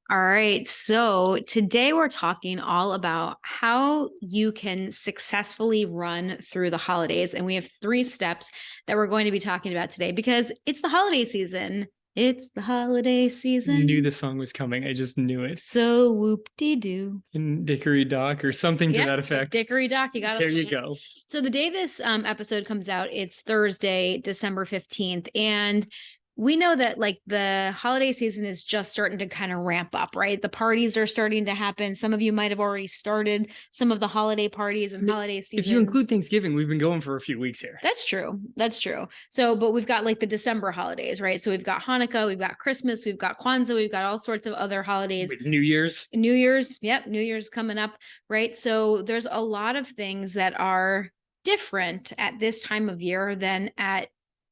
All right. So today we're talking all about how you can successfully run through the holidays. And we have 3 steps that we're going to be talking about today because it's the holiday season. It's the holiday Knew season. the song was coming. I just knew it. So whoop-de-doo. In Dickory Dock or something to Yep, that effect. Dickory Dock. You got it. There you go. So the day this episode comes out, it's Thursday, December 15th. And we know that like the holiday season is just starting to kind of ramp up, right? The parties are starting to happen. Some of you might have already started some of the holiday parties and holiday seasons. If you include Thanksgiving, we've been going for a few weeks here. That's true. That's true. So, but we've got like the December holidays, right? So we've got Hanukkah, we've got Christmas, we've got Kwanzaa, we've got all sorts of other holidays. With New Year's. New Year's. Yep. New Year's coming up, right? So there's a lot of things that are different at this time of year than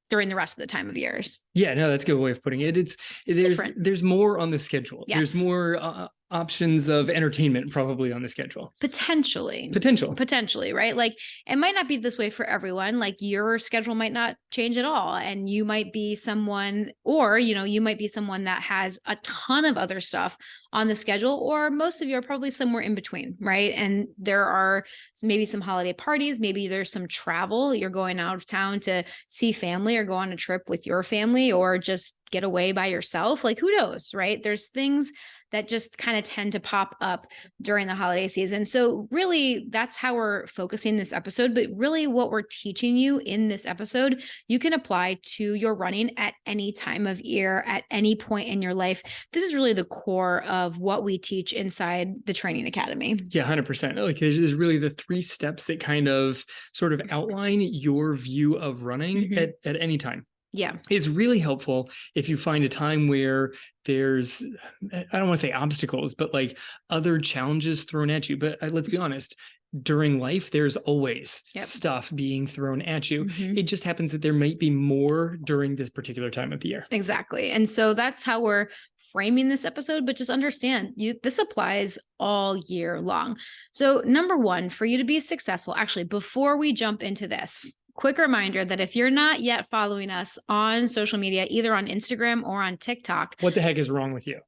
during the rest of the time of years. Yeah, no, that's a good way of putting it. There's more on the schedule. Yes. There's more options of entertainment probably on the schedule. Potentially, right? Like it might not be this way for everyone. Like your schedule might not change at all. And you might be someone, or, you might be someone that has a ton of other stuff on the schedule, or most of you are probably somewhere in between, right? And there are maybe some holiday parties, maybe there's some travel. You're going out of town to see family or go on a trip with your family or just get away by yourself. Like who knows, right? There's things that just kind of tend to pop up during the holiday season. So really that's how we're focusing this episode. But really what we're teaching you in this episode, you can apply to your running at any time of year, at any point in your life. This is really the core of what we teach inside the Training Academy. Yeah, 100%. Like there's really the 3 steps that kind of sort of outline your view of running at any time. Yeah. It's really helpful if you find a time where there's, I don't want to say obstacles, but like other challenges thrown at you. But let's be honest, during life, there's always stuff being thrown at you. It just happens that there might be more during this particular time of the year. Exactly. And so that's how we're framing this episode, but just understand this applies all year long. So number 1, for you to be successful, actually, before we jump into this, quick reminder that if you're not yet following us on social media, either on Instagram or on TikTok. What the heck is wrong with you?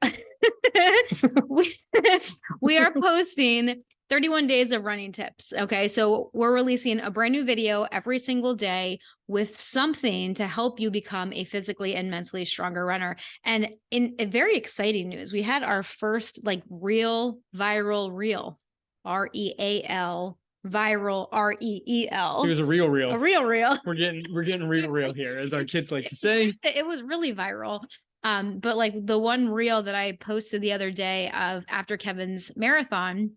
we are posting 31 days of running tips. Okay. So we're releasing a brand new video every single day with something to help you become a physically and mentally stronger runner. And in a very exciting news, we had our first like real viral reel, REAL. Viral, REEL. It was a real reel. A real reel. We're getting real here, as our kids like to say. It was really viral. But like the one reel that I posted the other day of after Kevin's marathon,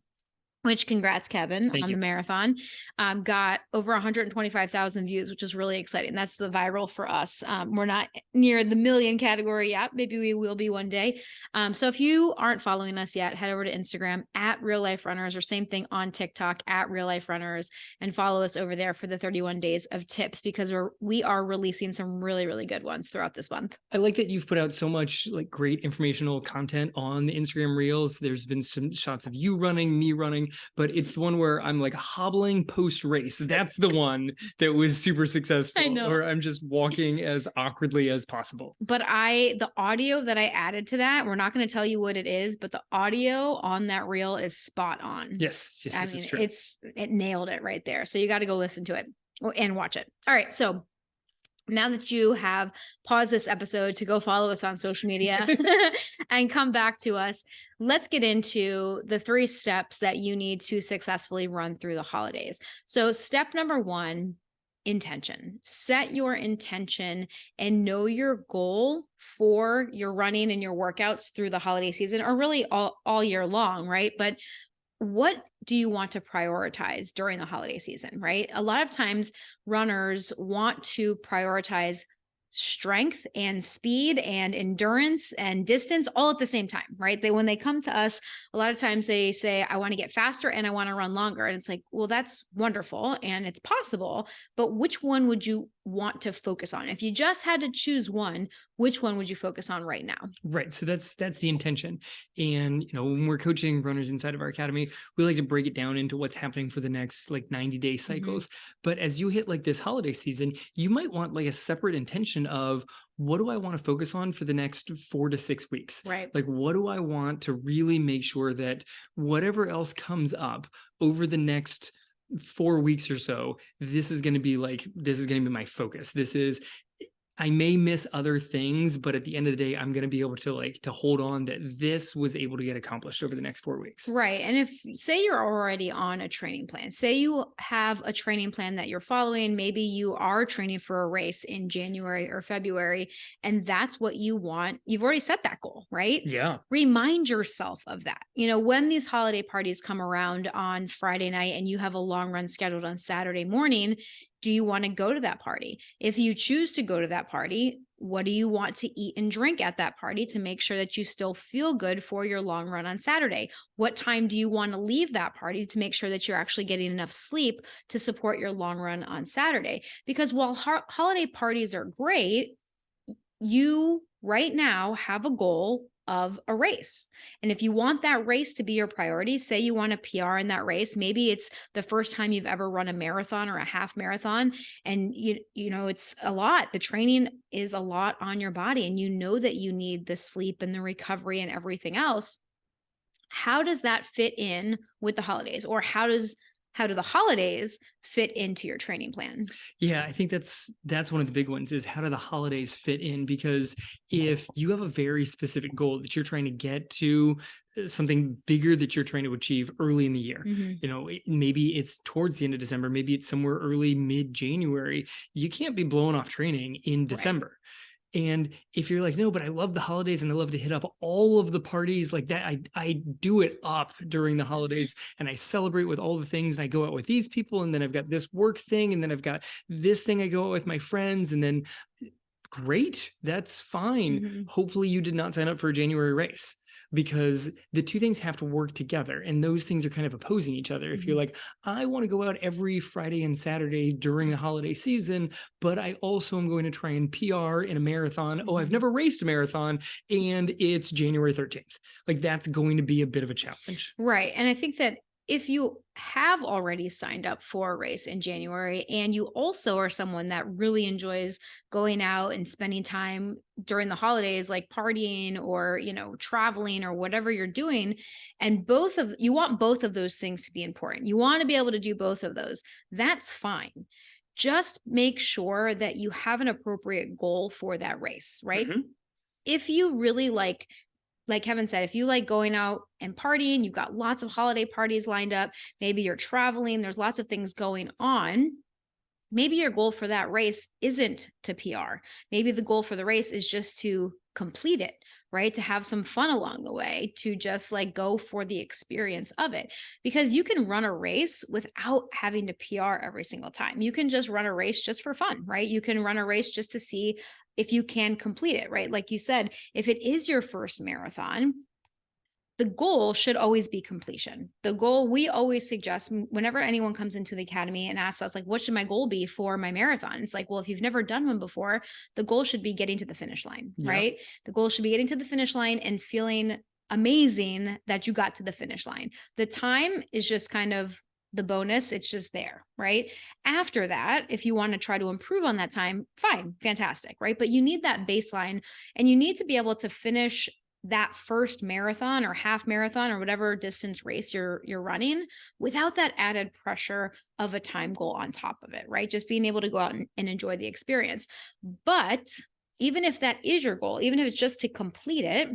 which congrats, Kevin, on the marathon, got over 125,000 views, which is really exciting. That's the viral for us. We're not near the million category yet. Maybe we will be one day. So if you aren't following us yet, head over to Instagram at Real Life Runners, or same thing on TikTok at Real Life Runners, and follow us over there for the 31 days of tips, because we are releasing some really, really good ones throughout this month. I like that you've put out so much like great informational content on the Instagram Reels. There's been some shots of you running, me running, but it's the one where I'm like hobbling post race. That's the one that was super successful. I know. Or I'm just walking as awkwardly as possible. But the audio that I added to that, we're not going to tell you what it is, but the audio on that reel is spot on. Yes, I mean, true. It nailed it right there. So you got to go listen to it and watch it. All right. So now that you have paused this episode to go follow us on social media and come back to us, let's get into the 3 steps that you need to successfully run through the holidays. So step number 1, intention. Set your intention and know your goal for your running and your workouts through the holiday season, or really all year long, right? But what do you want to prioritize during the holiday season, right? A lot of times runners want to prioritize strength and speed and endurance and distance all at the same time, right? When they come to us, a lot of times they say, I want to get faster and I want to run longer. And it's like, well, that's wonderful and it's possible, but which one would you want to focus on? If you just had to choose one, which one would you focus on right now? Right. So that's the intention. And when we're coaching runners inside of our academy, we like to break it down into what's happening for the next like 90-day cycles. But as you hit like this holiday season, you might want like a separate intention of, what do I want to focus on for the next 4 to 6 weeks? Right. Like, what do I want to really make sure that whatever else comes up over the next 4 weeks or so, this is going to be my focus. I may miss other things, but at the end of the day, I'm going to be able to hold on that this was able to get accomplished over the next 4 weeks. Right. And if, say, you're already on a training plan, say you have a training plan that you're following, maybe you are training for a race in January or February, and that's what you want. You've already set that goal, right? Yeah. Remind yourself of that. When these holiday parties come around on Friday night and you have a long run scheduled on Saturday morning, do you want to go to that party? If you choose to go to that party, what do you want to eat and drink at that party to make sure that you still feel good for your long run on Saturday? What time do you want to leave that party to make sure that you're actually getting enough sleep to support your long run on Saturday? Because while holiday parties are great, you right now have a goal of a race. And if you want that race to be your priority, say you want a PR in that race, maybe it's the first time you've ever run a marathon or a half marathon, and it's a lot. The training is a lot on your body, and you know that you need the sleep and the recovery and everything else. How does that fit in with the holidays? Or how do the holidays fit into your training plan? Yeah, I think that's one of the big ones, is how do the holidays fit in? Because if you have a very specific goal that you're trying to get to, something bigger that you're trying to achieve early in the year, maybe it's towards the end of December, maybe it's somewhere early mid-January, you can't be blowing off training in December. Right. And if you're like, no, but I love the holidays and I love to hit up all of the parties like that, I do it up during the holidays and I celebrate with all the things, and I go out with these people, and then I've got this work thing, and then I've got this thing I go out with my friends, and then great, that's fine. Hopefully you did not sign up for a January race, because the two things have to work together, and those things are kind of opposing each other. If you're like, I want to go out every Friday and Saturday during the holiday season, but I also am going to try and PR in a marathon. Oh, I've never raced a marathon, and it's January 13th. Like, that's going to be a bit of a challenge. Right. And I think that if you have already signed up for a race in January, and you also are someone that really enjoys going out and spending time during the holidays, like partying or, traveling or whatever you're doing, and you want both of those things to be important. You want to be able to do both of those. That's fine. Just make sure that you have an appropriate goal for that race, right? If you really like Kevin said, if you like going out and partying, you've got lots of holiday parties lined up, maybe you're traveling, there's lots of things going on. Maybe your goal for that race isn't to PR. Maybe the goal for the race is just to complete it, right? To have some fun along the way, to just like go for the experience of it. Because you can run a race without having to PR every single time. You can just run a race just for fun, right? You can run a race just to see if you can complete it, right? Like you said, if it is your first marathon, the goal should always be completion. The goal, we always suggest whenever anyone comes into the academy and asks us, like, what should my goal be for my marathon? It's like, well, if you've never done one before, the goal should be getting to the finish line, right? The goal should be getting to the finish line and feeling amazing that you got to the finish line. The time is just kind of the bonus. It's just there, right? After that, if you want to try to improve on that time, fine, fantastic, right? But you need that baseline, and you need to be able to finish that first marathon or half marathon or whatever distance race you're running without that added pressure of a time goal on top of it, right? Just being able to go out and enjoy the experience. But even if that is your goal, even if it's just to complete it,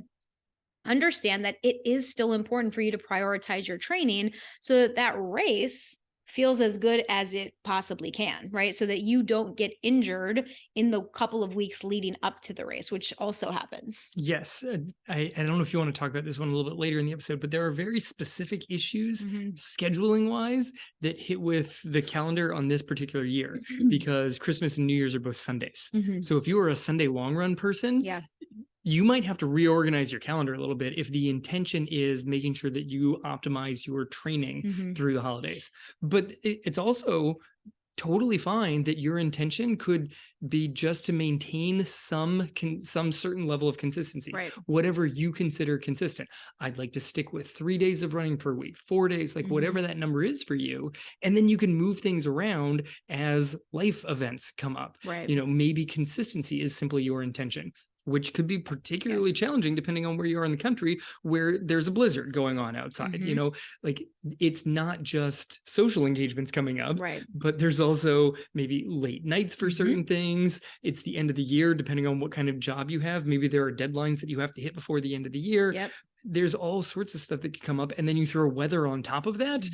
understand that it is still important for you to prioritize your training so that that race feels as good as it possibly can, right? So that you don't get injured in the couple of weeks leading up to the race, which also happens. Yes. I don't know if you want to talk about this one a little bit later in the episode, but there are very specific issues scheduling wise that hit with the calendar on this particular year, because Christmas and New Year's are both Sundays. So if you are a Sunday long run person, you might have to reorganize your calendar a little bit if the intention is making sure that you optimize your training through the holidays. But it's also totally fine that your intention could be just to maintain some certain level of consistency, Right. whatever you consider consistent. I'd like to stick with 3 days of running per week, 4 days, like whatever that number is for you. And then you can move things around as life events come up. Right. You know, maybe consistency is simply your intention, which could be particularly challenging depending on where you are in the country, where there's a blizzard going on outside. You know, like it's not just social engagements coming up, but there's also maybe late nights for certain things. It's the end of the year, depending on what kind of job you have. Maybe there are deadlines that you have to hit before the end of the year. There's all sorts of stuff that could come up. And then you throw weather on top of that.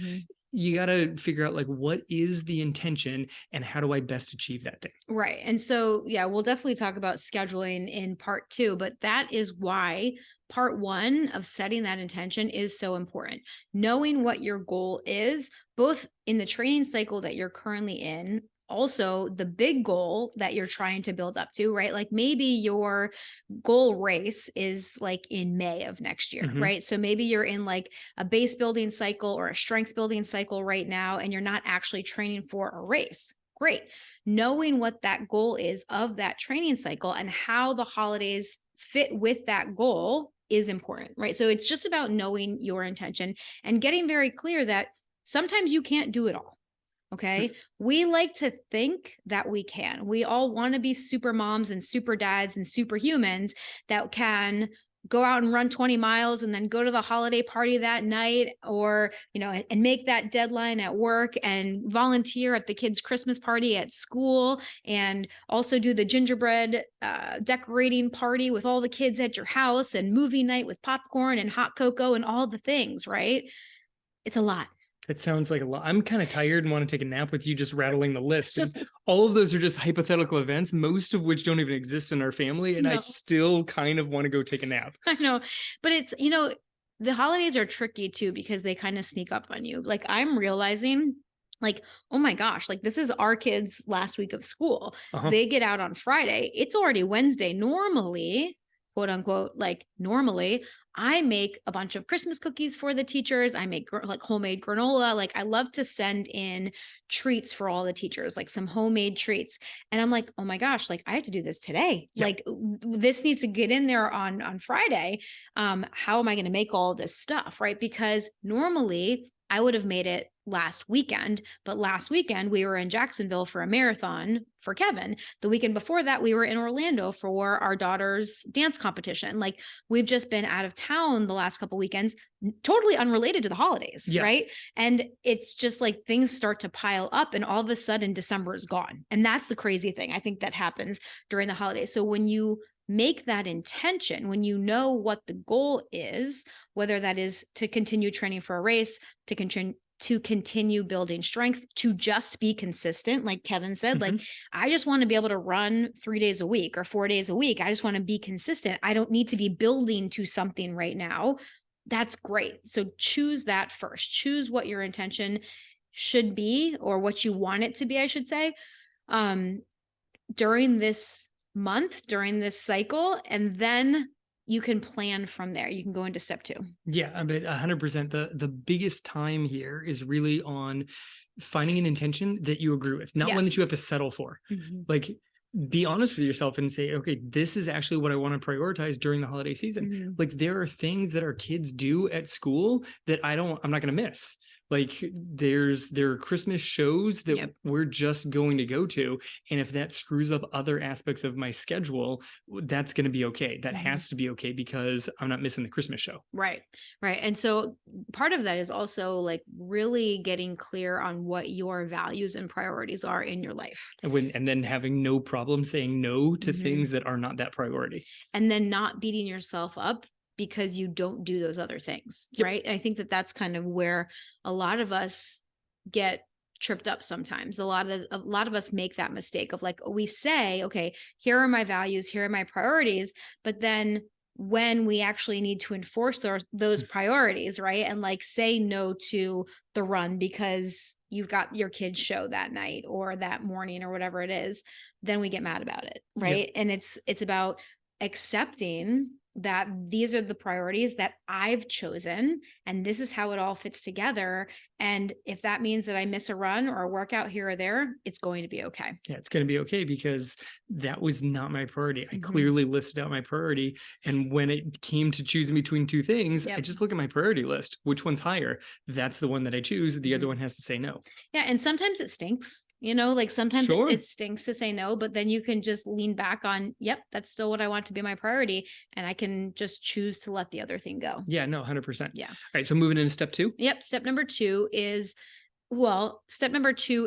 You got to figure out like, what is the intention and how do I best achieve that thing? Right. And so, yeah, we'll definitely talk about scheduling in part 2, but that is why part 1 of setting that intention is so important. Knowing what your goal is, both in the training cycle that you're currently in, also the big goal that you're trying to build up to, right? Like maybe your goal race is like in May of next year, right? So maybe you're in like a base building cycle or a strength building cycle right now, and you're not actually training for a race. Great. Knowing what that goal is of that training cycle and how the holidays fit with that goal is important, right? So it's just about knowing your intention and getting very clear that sometimes you can't do it all. Okay. We like to think that we can. We all want to be super moms and super dads and superhumans that can go out and run 20 miles and then go to the holiday party that night, or, you know, and make that deadline at work and volunteer at the kids' Christmas party at school, and also do the gingerbread decorating party with all the kids at your house, and movie night with popcorn and hot cocoa and all the things, right? It's a lot. It sounds like a lot. I'm kind of tired and want to take a nap with you just rattling the list. And all of those are just hypothetical events, most of which don't even exist in our family. And I still kind of want to go take a nap. I know. But it's, you know, the holidays are tricky too, because they kind of sneak up on you. Like I'm realizing, like, oh my gosh, like this is our kids' last week of school. They get out on Friday. It's already Wednesday. Normally, quote unquote, like normally, I make a bunch of Christmas cookies for the teachers. I make like homemade granola. Like I love to send in treats for all the teachers, like some homemade treats. And I'm like, oh my gosh, like I have to do this today. Like this needs to get in there on Friday. How am I going to make all this stuff? Right. Because normally I would have made it last weekend, but last weekend we were in Jacksonville for a marathon for Kevin. The weekend before that, we were in Orlando for our daughter's dance competition. Like we've just been out of town the last couple weekends, totally unrelated to the holidays, right? And it's just like things start to pile up, and all of a sudden December is gone. And that's the crazy thing. I think that happens during the holidays. So when you make that intention, when you know what the goal is, whether that is to continue training for a race, to continue building strength, to just be consistent, like Kevin said, like I just want to be able to run 3 days a week or 4 days a week. I just want to be consistent. I don't need to be building to something right now. That's great. So choose that first. Choose what your intention should be, or what you want it to be, I should say, during this month, during this cycle, and then you can plan from there. You can go into step 2. Yeah, I mean, 100%. The biggest time here is really on finding an intention that you agree with, not one that you have to settle for. Like, be honest with yourself and say, okay, this is actually what I want to prioritize during the holiday season. Like there are things that our kids do at school that I'm not going to miss. Like there are Christmas shows that we're just going to go to. And if that screws up other aspects of my schedule, that's going to be okay. That has to be okay, because I'm not missing the Christmas show. Right. Right. And so part of that is also like really getting clear on what your values and priorities are in your life. And then having no problem saying no to things that are not that priority. And then not beating yourself up because you don't do those other things, right? I think that that's kind of where a lot of us get tripped up sometimes. A lot of us make that mistake of like, we say, okay, here are my values, here are my priorities, but then when we actually need to enforce those priorities, right? And like say no to the run because you've got your kids' show that night or that morning or whatever it is, then we get mad about it, right? And it's about accepting that these are the priorities that I've chosen, and this is how it all fits together. And if that means that I miss a run or a workout here or there, it's going to be okay. Yeah, it's going to be okay because that was not my priority. I clearly listed out my priority. And when it came to choosing between two things, I just look at my priority list. Which one's higher? That's the one that I choose. The other one has to say no. Yeah. And sometimes it stinks, like sometimes it stinks to say no, but then you can just lean back on, yep, that's still what I want to be my priority. And I can just choose to let the other thing go. Yeah, no, 100%. Yeah. All right. So moving into step 2. Yep. Step number 2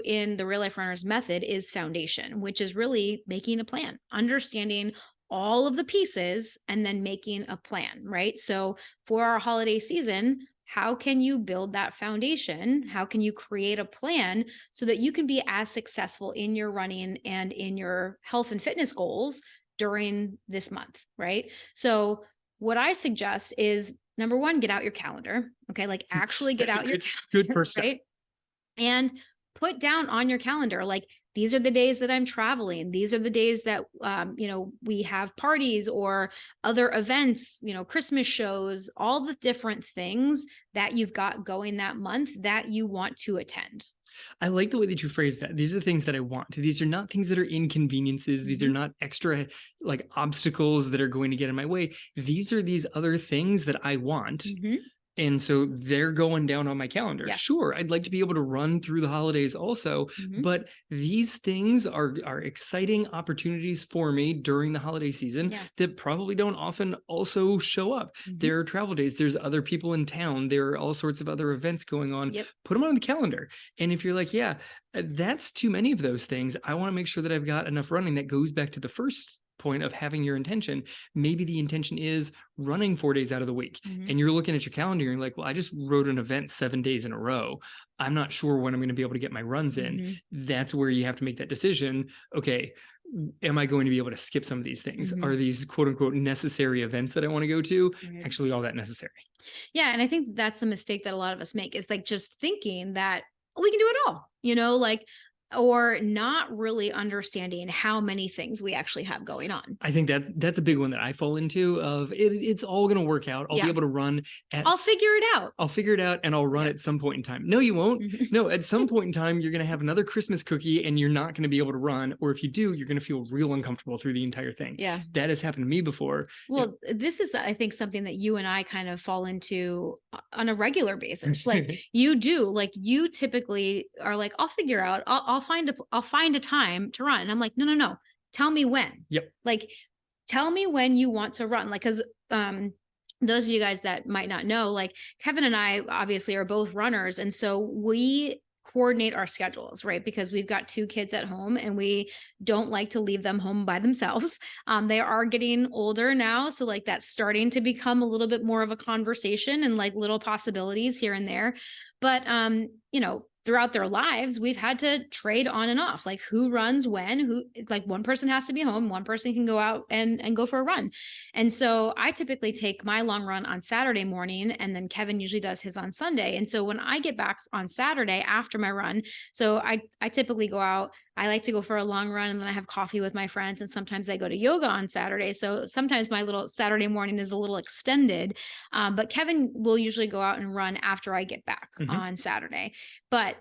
in the Real Life Runners method is foundation, which is really making a plan, understanding all of the pieces and then making a plan, right? So for our holiday season, how can you build that foundation? How can you create a plan so that you can be as successful in your running and in your health and fitness goals during this month, right? So what I suggest is number 1, get out your calendar. Okay. Like actually get out your good first step. Right? And put down on your calendar, like, these are the days that I'm traveling. These are the days that, we have parties or other events, Christmas shows, all the different things that you've got going that month that you want to attend. I like the way that you phrase that. These are the things that I want. These are not things that are inconveniences. These are not extra like obstacles that are going to get in my way. These are these other things that I want. And so they're going down on my calendar. Yes. Sure, I'd like to be able to run through the holidays also, but these things are exciting opportunities for me during the holiday season that probably don't often also show up. There are travel days. There's other people in town. There are all sorts of other events going on. Put them on the calendar. And if you're like, yeah, that's too many of those things, I want to make sure that I've got enough running. That goes back to the first point of having your intention. Maybe the intention is running 4 days out of the week and you're looking at your calendar and you're like, well, I just wrote an event 7 days in a row. I'm not sure when I'm going to be able to get my runs in. That's where you have to make that decision. Okay, am I going to be able to skip some of these things? Are these quote unquote necessary events that I want to go to actually all that necessary? Yeah. And I think that's the mistake that a lot of us make, is like just thinking that we can do it all, or not really understanding how many things we actually have going on. I think that's a big one that I fall into of it's all going to work out. I'll be able to run. I'll figure it out. I'll figure it out and I'll run at some point in time. No, you won't. No, at some point in time, you're going to have another Christmas cookie and you're not going to be able to run. Or if you do, you're going to feel real uncomfortable through the entire thing. Yeah. That has happened to me before. Well, this is, I think, something that you and I kind of fall into on a regular basis. Like you typically are like, I'll figure out, I'll find a time to run. And I'm like, no. Tell me when. Like, tell me when you want to run. Like, cause, those of you guys that might not know, like Kevin and I obviously are both runners. And so we coordinate our schedules, right? Because we've got 2 kids at home and we don't like to leave them home by themselves. They are getting older now. So like that's starting to become a little bit more of a conversation and like little possibilities here and there. But, throughout their lives, we've had to trade on and off, like who runs when, like one person has to be home, one person can go out and go for a run. And so I typically take my long run on Saturday morning, and then Kevin usually does his on Sunday. And so when I get back on Saturday after my run, so I typically go out, I like to go for a long run and then I have coffee with my friends. And sometimes I go to yoga on Saturday. So sometimes my little Saturday morning is a little extended. But Kevin will usually go out and run after I get back on Saturday. But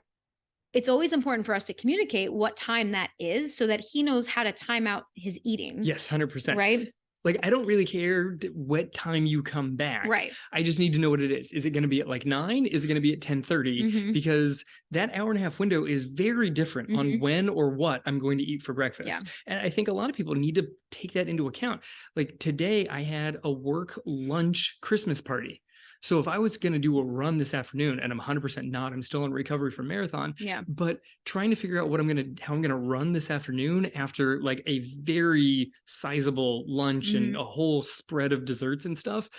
it's always important for us to communicate what time that is so that he knows how to time out his eating. Yes, 100%. Right. Like, I don't really care what time you come back. Right. I just need to know what it is. Is it going to be at like 9? Is it going to be at 10:30? Because that hour and a half window is very different on when or what I'm going to eat for breakfast. Yeah. And I think a lot of people need to take that into account. Like today I had a work lunch Christmas party. So if I was going to do a run this afternoon, and I'm 100% not, I'm still in recovery from marathon, but trying to figure out how I'm going to run this afternoon after like a very sizable lunch and a whole spread of desserts and stuff,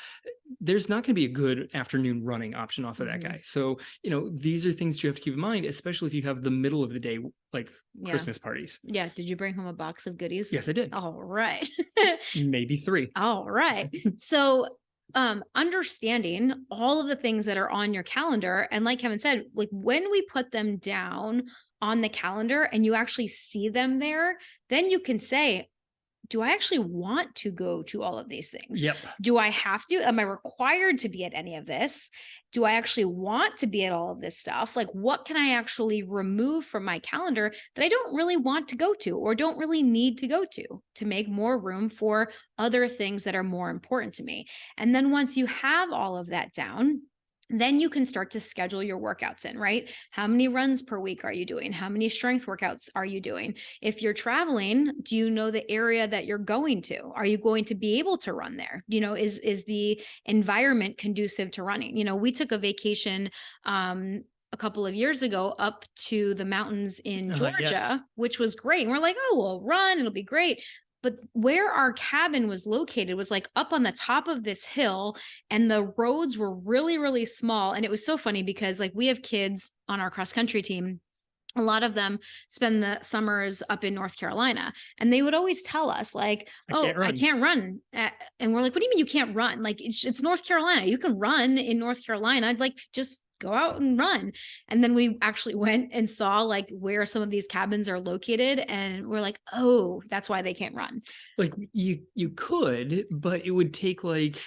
there's not going to be a good afternoon running option off of that guy. So, these are things you have to keep in mind, especially if you have the middle of the day, like Christmas parties. Yeah. Did you bring home a box of goodies? Yes, I did. All right. Maybe 3. All right. So understanding all of the things that are on your calendar. And like Kevin said, like when we put them down on the calendar and you actually see them there, then you can say, do I actually want to go to all of these things? Yep. Do I have to? Am I required to be at any of this? Do I actually want to be at all of this stuff? Like, what can I actually remove from my calendar that I don't really want to go to or don't really need to go to make more room for other things that are more important to me? And then once you have all of that down, then you can start to schedule your workouts in, right? How many runs per week are you doing? How many strength workouts are you doing? If you're traveling, do you know the area that you're going to? Are you going to be able to run there? Is the environment conducive to running? We took a vacation a couple of years ago up to the mountains in Georgia, Yes. which was great. And we're like, oh, we'll run, it'll be great. But where our cabin was located was like up on the top of this hill, and the roads were really, really small. And it was so funny because like we have kids on our cross country team. A lot of them spend the summers up in North Carolina, and they would always tell us like, oh, I can't run. And we're like, what do you mean you can't run? Like it's North Carolina. You can run in North Carolina. Like just go out and run. And then we actually went and saw like where some of these cabins are located, and we're like, oh, that's why they can't run. Like you could, but it would take like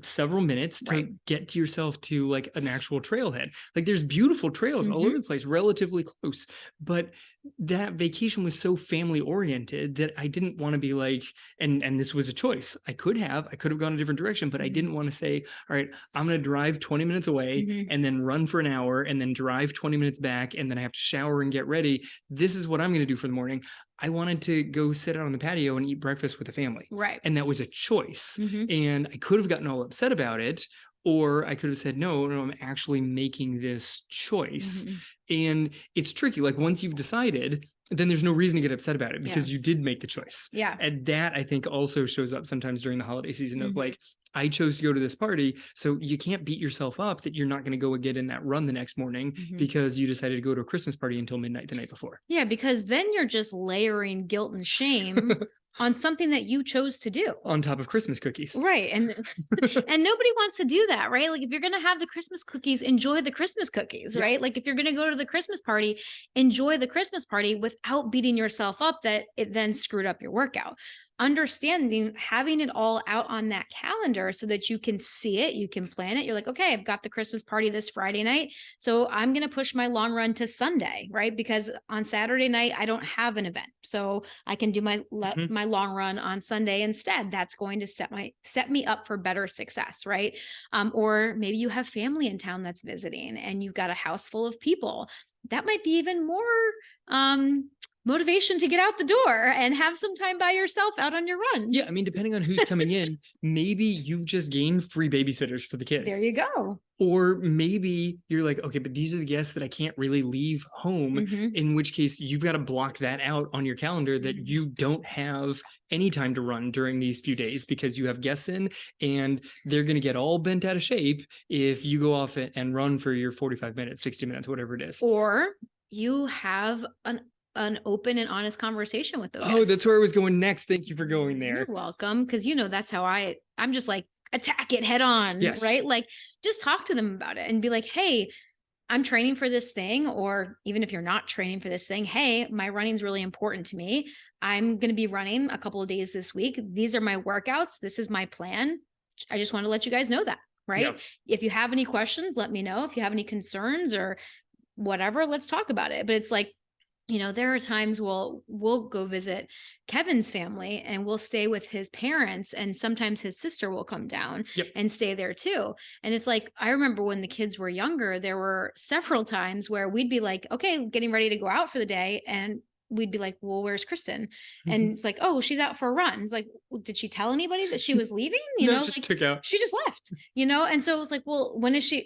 several minutes to get to yourself to like an actual trailhead. Like there's beautiful trails all over the place, relatively close. But that vacation was so family oriented that I didn't want to be like, and this was a choice. I could have gone a different direction, but I didn't want to say, all right, I'm going to drive 20 minutes away and then run for an hour and then drive 20 minutes back. And then I have to shower and get ready. This is what I'm going to do for the morning. I wanted to go sit out on the patio and eat breakfast with the family. Right. And that was a choice. And I could have gotten all upset about it, or I could have said, no, I'm actually making this choice. And it's tricky. Like once you've decided, then there's no reason to get upset about it because you did make the choice. Yeah. And that I think also shows up sometimes during the holiday season of like, I chose to go to this party. So you can't beat yourself up that you're not going to go and get in that run the next morning because you decided to go to a Christmas party until midnight the night before. Yeah, because then you're just layering guilt and shame on something that you chose to do. On top of Christmas cookies. Right. And and nobody wants to do that, right? Like if you're going to have the Christmas cookies, enjoy the Christmas cookies, right? Like if you're going to go to the Christmas party, enjoy the Christmas party without beating yourself up that it then screwed up your workout. Understanding, having it all out on that calendar so that you can see it, you can plan it. You're like, okay, I've got the Christmas party this Friday night, so I'm going to push my long run to Sunday, right? Because on Saturday night, I don't have an event. So I can do my long run on Sunday instead. That's going to set me up for better success, right? Or maybe you have family in town that's visiting and you've got a house full of people. That might be even more motivation to get out the door and have some time by yourself out on your run. Yeah. I mean, depending on who's coming in, maybe you've just gained free babysitters for the kids. There you go. Or maybe you're like, okay, but these are the guests that I can't really leave home, in which case you've got to block that out on your calendar that you don't have any time to run during these few days because you have guests in and they're going to get all bent out of shape if you go off and run for your 45 minutes, 60 minutes, whatever it is. Or you have an open and honest conversation with those guys. That's where I was going next. Thank you for going there. You're welcome. Because that's how I'm just like, attack it head on, right? Like just talk to them about it and be like, hey, I'm training for this thing. Or even if you're not training for this thing, hey, my running's really important to me. I'm going to be running a couple of days this week. These are my workouts. This is my plan. I just want to let you guys know that, right? Yep. If you have any questions, let me know. If you have any concerns or whatever, let's talk about it. But it's like, there are times we'll go visit Kevin's family and we'll stay with his parents, and sometimes his sister will come down and stay there too. And it's like, I remember when the kids were younger, there were several times where we'd be like, okay, getting ready to go out for the day. And we'd be like, well, where's Kristen? And it's like, oh, she's out for a run. It's like, well, did she tell anybody that she was leaving? Just took out. She just left, and so it was like, well,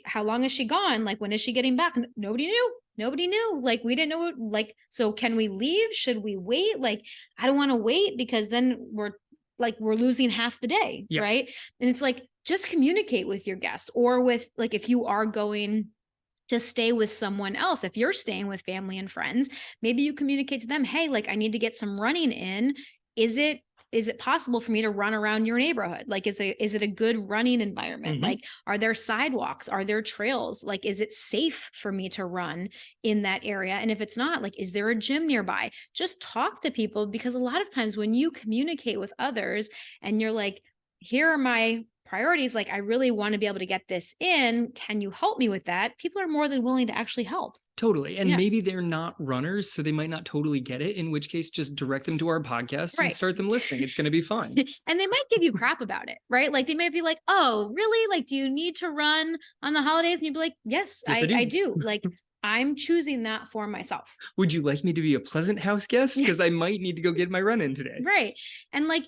how long is she gone? Like, when is she getting back? Nobody knew. Like, we didn't know. Like, so can we leave? Should we wait? Like, I don't want to wait because then we're losing half the day. Right. And it's like, just communicate with your guests, or with like, if you are going to stay with someone else, if you're staying with family and friends, maybe you communicate to them, hey, like I need to get some running in. Is it is it possible for me to run around your neighborhood? Like, is it a good running environment? Mm-hmm. Like, are there sidewalks? Are there trails? Like, is it safe for me to run in that area? And if it's not, like, is there a gym nearby? Just talk to people, because a lot of times when you communicate with others and you're like, here are my priorities, like, I really want to be able to get this in. Can you help me with that? People are more than willing to actually help. Totally. And Yeah. maybe they're not runners, so they might not totally get it, in which case just direct them to our podcast and Right. start them listening. It's going to be fun. And they might give you crap about it, right? Like, they might be like, oh, really? Like, do you need to run on the holidays? And you'd be like, yes, Yes, I do. Like, I'm choosing that for myself. Would you like me to be a pleasant house guest? Because I might need to go get my run in today. Right. And like,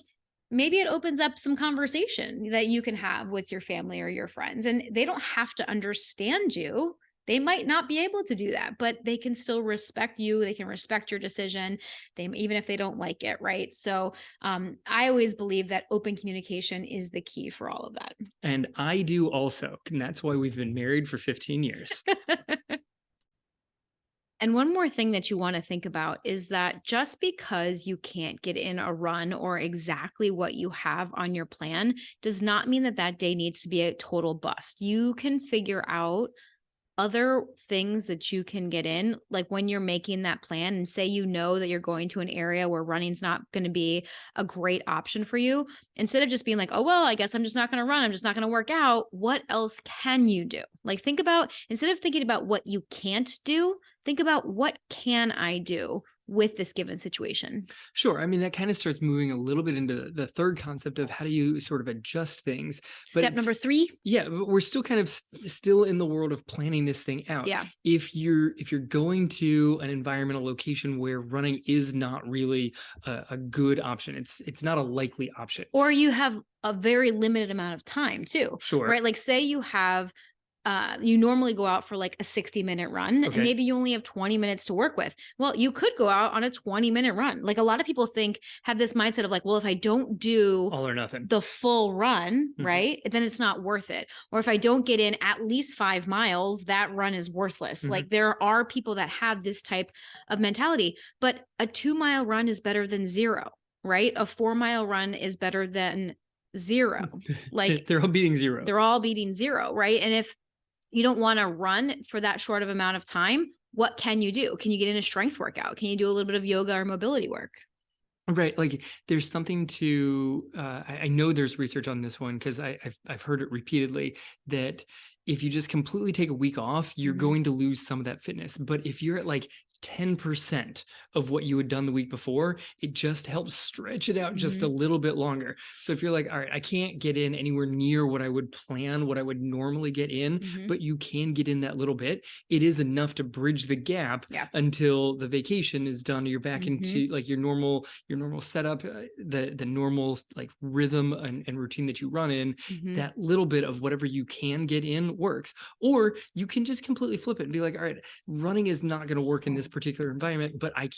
maybe it opens up some conversation that you can have with your family or your friends, and they don't have to understand you. They might not be able to do that, but they can still respect you. They can respect your decision. Even if they don't like it. Right. So I always believe that open communication is the key for all of that. And I do also. And that's why we've been married for 15 years. And one more thing that you want to think about is that just because you can't get in a run or exactly what you have on your plan does not mean that that day needs to be a total bust. You can figure out other things that you can get in, like when you're making that plan, and say you know that you're going to an area where running's not going to be a great option for you. Instead of just being like, oh, well, I guess I'm just not going to run, I'm just not going to work out, what else can you do? Like, think about, instead of thinking about what you can't do, think about, what can I do with this given situation? Sure. I mean, that kind of starts moving a little bit into the third concept of how do you sort of adjust things. Step number 3. Yeah, but we're still kind of still in the world of planning this thing out. Yeah. If you're going to an environmental location where running is not really a good option, it's not a likely option. Or you have a very limited amount of time too. Sure. Right? Like, say you have you normally go out for like a 60-minute run, and maybe you only have 20 minutes to work with. Well, you could go out on a 20-minute run. Like, a lot of people have this mindset of like, well, if I don't do all or nothing, the full run, right, then it's not worth it. Or if I don't get in at least 5 miles, that run is worthless. Like, there are people that have this type of mentality, but a 2-mile run is better than 0, right? A 4-mile run is better than 0. Like, they're all beating 0. They're all beating 0, right? And if you don't want to run for that short of amount of time, what can you do? Can you get in a strength workout? Can you do a little bit of yoga or mobility work? Right. Like, there's something to, I know there's research on this one because I've heard it repeatedly, that if you just completely take a week off, you're going to lose some of that fitness. But if you're at like 10% of what you had done the week before, it just helps stretch it out just a little bit longer. So if you're like, all right, I can't get in anywhere near what I would plan, what I would normally get in, but you can get in that little bit, it is enough to bridge the gap until the vacation is done. You're back into like your normal setup, the normal like rhythm and routine that you run in. That little bit of whatever you can get in works. Or you can just completely flip it and be like, all right, running is not going to work in this particular environment, but I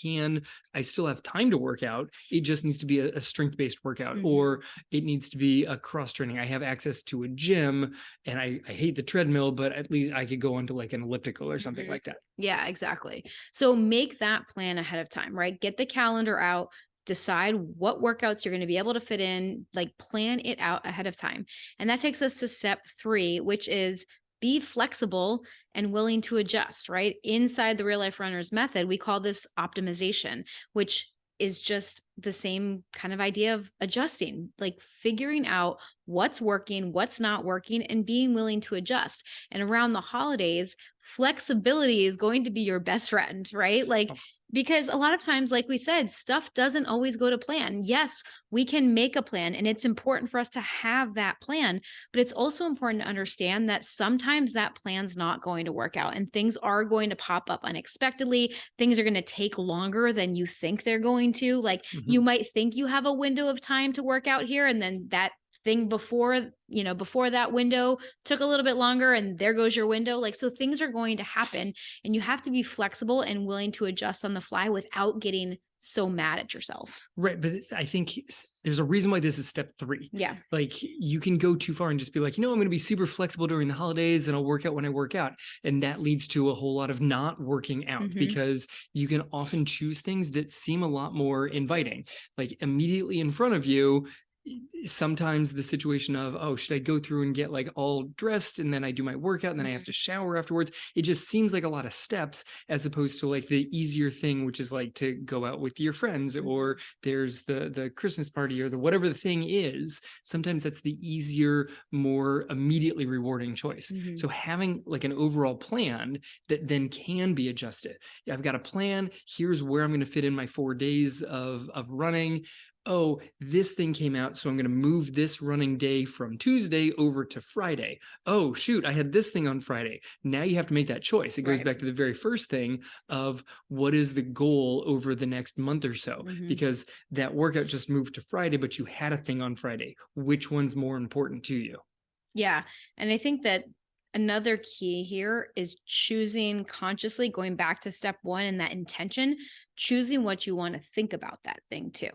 still have time to work out. It just needs to be a strength-based workout, or it needs to be a cross training. I have access to a gym, and I hate the treadmill, but at least I could go onto like an elliptical or something like that. Yeah, exactly. So make that plan ahead of time, right? Get the calendar out, decide what workouts you're going to be able to fit in, like plan it out ahead of time. And that takes us to step 3, which is be flexible and willing to adjust, right? Inside the Real Life Runners method, we call this optimization, which is just the same kind of idea of adjusting, like figuring out what's working, what's not working, and being willing to adjust. And around the holidays, flexibility is going to be your best friend, right? Like, because a lot of times, like we said, stuff doesn't always go to plan. Yes, we can make a plan, and it's important for us to have that plan, but it's also important to understand that sometimes that plan's not going to work out, and things are going to pop up unexpectedly. Things are going to take longer than you think they're going to. Like, you might think you have a window of time to work out here, and then that thing before, before that window took a little bit longer and there goes your window. Like, so things are going to happen and you have to be flexible and willing to adjust on the fly without getting so mad at yourself. Right. But I think there's a reason why this is step 3. Yeah. Like you can go too far and just be like, I'm going to be super flexible during the holidays and I'll work out when I work out. And that leads to a whole lot of not working out because you can often choose things that seem a lot more inviting, like immediately in front of you. Sometimes the situation of, oh, should I go through and get like all dressed and then I do my workout and then I have to shower afterwards? It just seems like a lot of steps as opposed to like the easier thing, which is like to go out with your friends or there's the Christmas party or the whatever the thing is. Sometimes that's the easier, more immediately rewarding choice. So having like an overall plan that then can be adjusted. I've got a plan. Here's where I'm going to fit in my 4 days of running. Oh, this thing came out, so I'm going to move this running day from Tuesday over to Friday. Oh, shoot, I had this thing on Friday. Now you have to make that choice. It goes back to the very first thing of what is the goal over the next month or so? Because that workout just moved to Friday, but you had a thing on Friday. Which one's more important to you? Yeah. And I think that another key here is choosing consciously, going back to step 1 and that intention, choosing what you want to think about that thing too,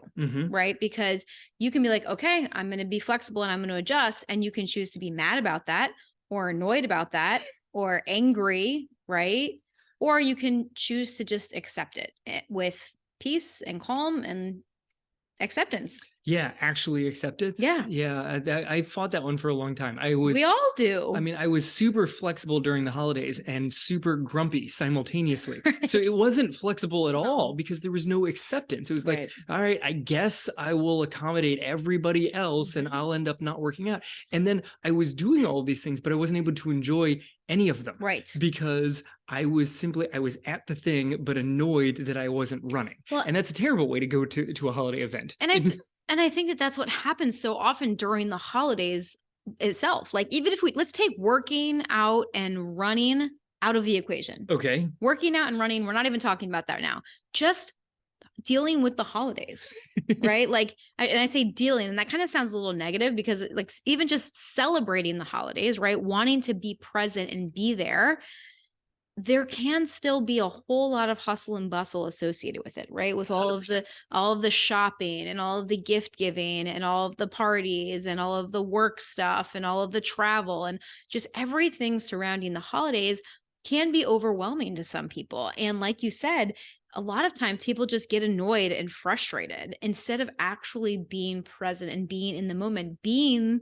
right? Because you can be like, okay, I'm going to be flexible and I'm going to adjust. And you can choose to be mad about that or annoyed about that or angry, right? Or you can choose to just accept it with peace and calm and acceptance. Yeah, actually acceptance. Yeah. I fought that one for a long time. We all do. I mean, I was super flexible during the holidays and super grumpy simultaneously. So it wasn't flexible at all because there was no acceptance. It was like, all right, I guess I will accommodate everybody else and I'll end up not working out. And then I was doing all of these things, but I wasn't able to enjoy any of them. Right. Because I was at the thing, but annoyed that I wasn't running. Well, and that's a terrible way to go to a holiday event. And I think that that's what happens so often during the holidays itself. Like, even if let's take working out and running out of the equation. Okay. Working out and running, we're not even talking about that now. Just dealing with the holidays, right? Like, and I say dealing, and that kind of sounds a little negative because like even just celebrating the holidays, right? Wanting to be present and be there can still be a whole lot of hustle and bustle associated with it, right? With all of the shopping and all of the gift giving and all of the parties and all of the work stuff and all of the travel and just everything surrounding the holidays can be overwhelming to some people. And like you said, a lot of times people just get annoyed and frustrated instead of actually being present and being in the moment, being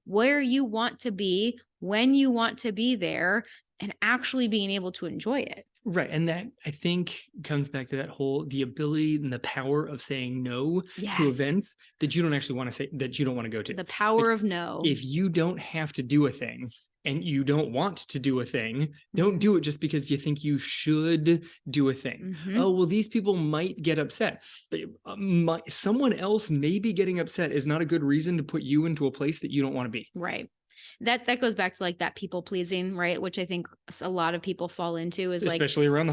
where you want to be, when you want to be there, and actually being able to enjoy it. Right. And that, I think, comes back to that whole, the ability and the power of saying no to events that you don't actually want to say, that you don't want to go to. The power of no. If you don't have to do a thing and you don't want to do a thing, don't do it just because you think you should do a thing. Oh, well, these people might get upset. But someone else may be getting upset is not a good reason to put you into a place that you don't want to be. Right. That goes back to like that people pleasing, right? Which I think a lot of people fall into is like, especially around the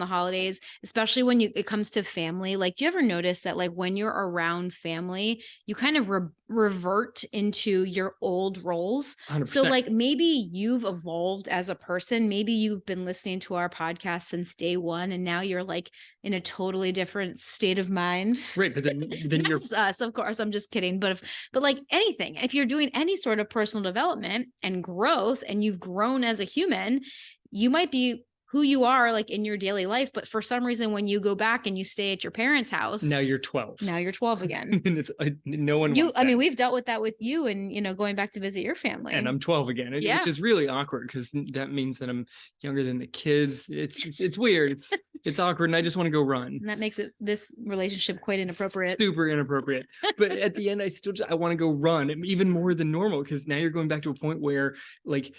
holidays, especially when it comes to family. Like, do you ever notice that like when you're around family, you kind of revert into your old roles? 100%. So like maybe you've evolved as a person. Maybe you've been listening to our podcast since day 1 and now you're like in a totally different state of mind. Right. But then you're us, of course. I'm just kidding. But like anything, if you're doing any sort of personal development and growth and you've grown as a human, you might be who you are like in your daily life, but for some reason when you go back and you stay at your parents' house, now you're 12 again. And it's no one wants that. I mean, we've dealt with that with you and going back to visit your family, and I'm 12 again, which is really awkward because that means that I'm younger than the kids. It's weird. It's awkward, and I just want to go run. And that makes this relationship quite inappropriate. Super inappropriate. But at the end, I want to go run even more than normal because now you're going back to a point where like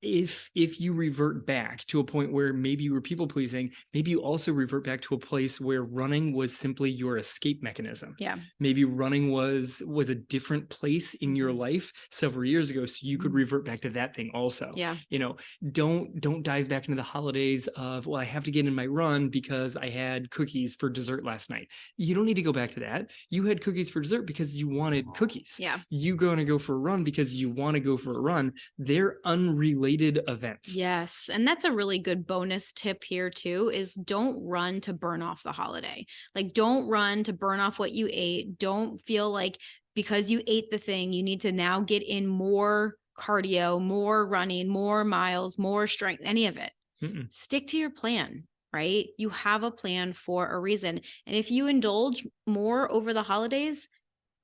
if you revert back to a point where maybe you were people pleasing, maybe you also revert back to a place where running was simply your escape mechanism. Yeah. Maybe running was a different place in your life several years ago, so you could revert back to that thing also. Yeah. You know, don't dive back into the holidays of, well, I have to get in my run because I had cookies for dessert last night. You don't need to go back to that. You had cookies for dessert because you wanted cookies. Yeah. You going to go for a run because you want to go for a run. They're unrelated events. Yes. And that's a really good bonus tip here too, is don't run to burn off the holiday. Like, don't run to burn off what you ate. Don't feel like because you ate the thing, you need to now get in more cardio, more running, more miles, more strength, any of it. Stick to your plan, right? You have a plan for a reason. And if you indulge more over the holidays,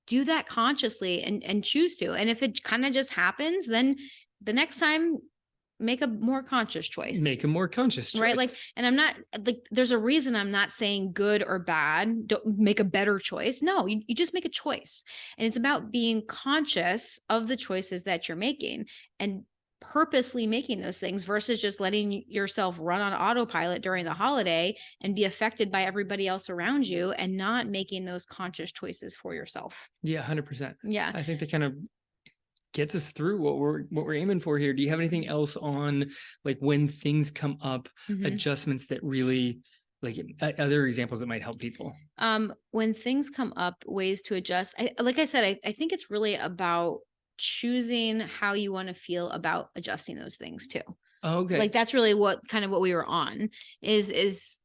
do that consciously and choose to. And if it kind of just happens, then the next time, make a more conscious choice. Make a more conscious choice. Right. Like, and I'm not like, there's a reason I'm not saying good or bad. Don't make a better choice. No, you just make a choice. And it's about being conscious of the choices that you're making and purposely making those things versus just letting yourself run on autopilot during the holiday and be affected by everybody else around you and not making those conscious choices for yourself. Yeah, 100%. Yeah. I think that kind of gets us through what we're aiming for here. Do you have anything else on like when things come up, adjustments that really like other examples that might help people? When things come up, ways to adjust. Like I said, I think it's really about choosing how you want to feel about adjusting those things too. Okay. Like that's really what we were on is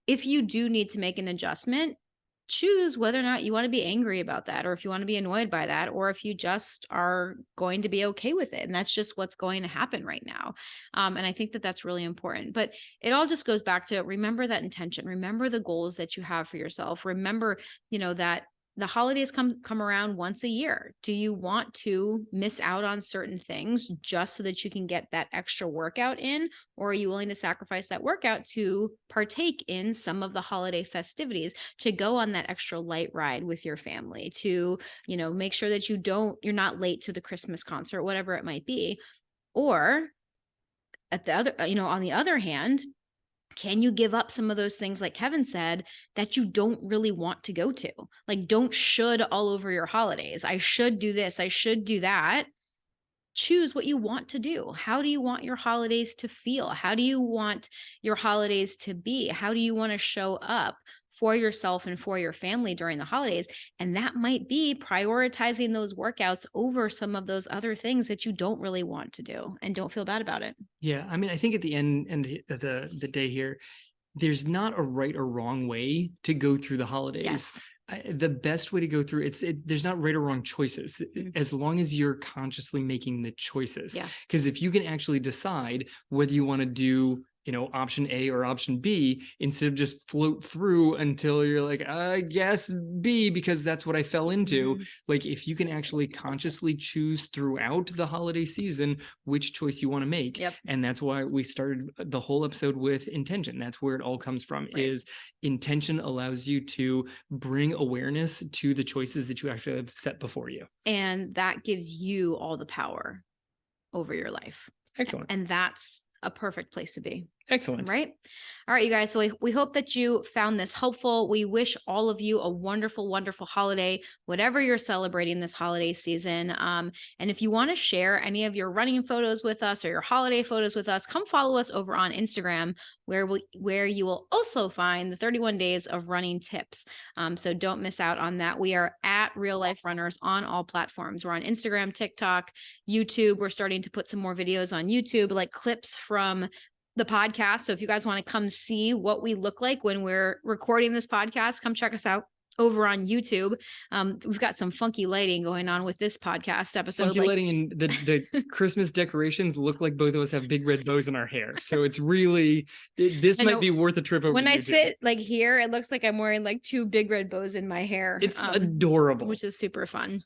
if you do need to make an adjustment, choose whether or not you want to be angry about that, or if you want to be annoyed by that, or if you just are going to be okay with it. And that's just what's going to happen right now. And I think that that's really important, but it all just goes back to remember that intention, remember the goals that you have for yourself. Remember, that the holidays come around once a year. Do you want to miss out on certain things just so that you can get that extra workout in? Or are you willing to sacrifice that workout to partake in some of the holiday festivities, to go on that extra light ride with your family, to, make sure that you're not late to the Christmas concert, whatever it might be? Or at the other, on the other hand, can you give up some of those things, like Kevin said, that you don't really want to go to? Like, don't should all over your holidays. I should do this. I should do that. Choose what you want to do. How do you want your holidays to feel? How do you want your holidays to be? How do you want to show up for yourself and for your family during the holidays? And that might be prioritizing those workouts over some of those other things that you don't really want to do, and don't feel bad about it. Yeah. I mean, I think at the end of the day here, there's not a right or wrong way to go through the holidays. Yes. The best way to go through there's not right or wrong choices, as long as you're consciously making the choices. Yeah. Because if you can actually decide whether you want to do option A or option B, instead of just float through until you're like, I guess B, because that's what I fell into. Like, if you can actually consciously choose throughout the holiday season which choice you want to make. Yep. And that's why we started the whole episode with intention. That's where it all comes from. Right. Is intention allows you to bring awareness to the choices that you actually have set before you. And that gives you all the power over your life. Excellent. And that's a perfect place to be. Excellent. Right. All right, you guys. So we hope that you found this helpful. We wish all of you a wonderful, wonderful holiday, whatever you're celebrating this holiday season. And if you want to share any of your running photos with us or your holiday photos with us, come follow us over on Instagram, where you will also find the 31 days of running tips. So don't miss out on that. We are at Real Life Runners on all platforms. We're on Instagram, TikTok, YouTube. We're starting to put some more videos on YouTube, like clips from the podcast. So if you guys want to come see what we look like when we're recording this podcast, come check us out over on YouTube. We've got some funky lighting going on with this podcast episode. Funky lighting, and the Christmas decorations look like both of us have big red bows in our hair. So it's really, this might be worth a trip over. When I sit like here, it looks like I'm wearing like two big red bows in my hair. It's adorable. Which is super fun.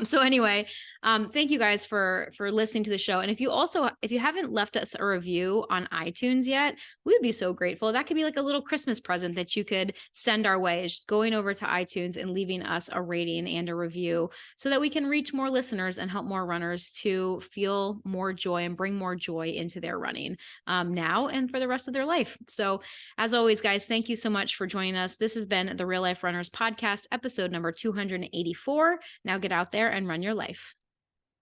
So anyway, thank you guys for listening to the show. And if you haven't left us a review on iTunes yet, we would be so grateful. That could be like a little Christmas present that you could send our way. Is just going over to iTunes and leaving us a rating and a review so that we can reach more listeners and help more runners to feel more joy and bring more joy into their running now and for the rest of their life. So as always, guys, thank you so much for joining us. This has been the Real Life Runners Podcast, episode number 284. Now get out there and run your life.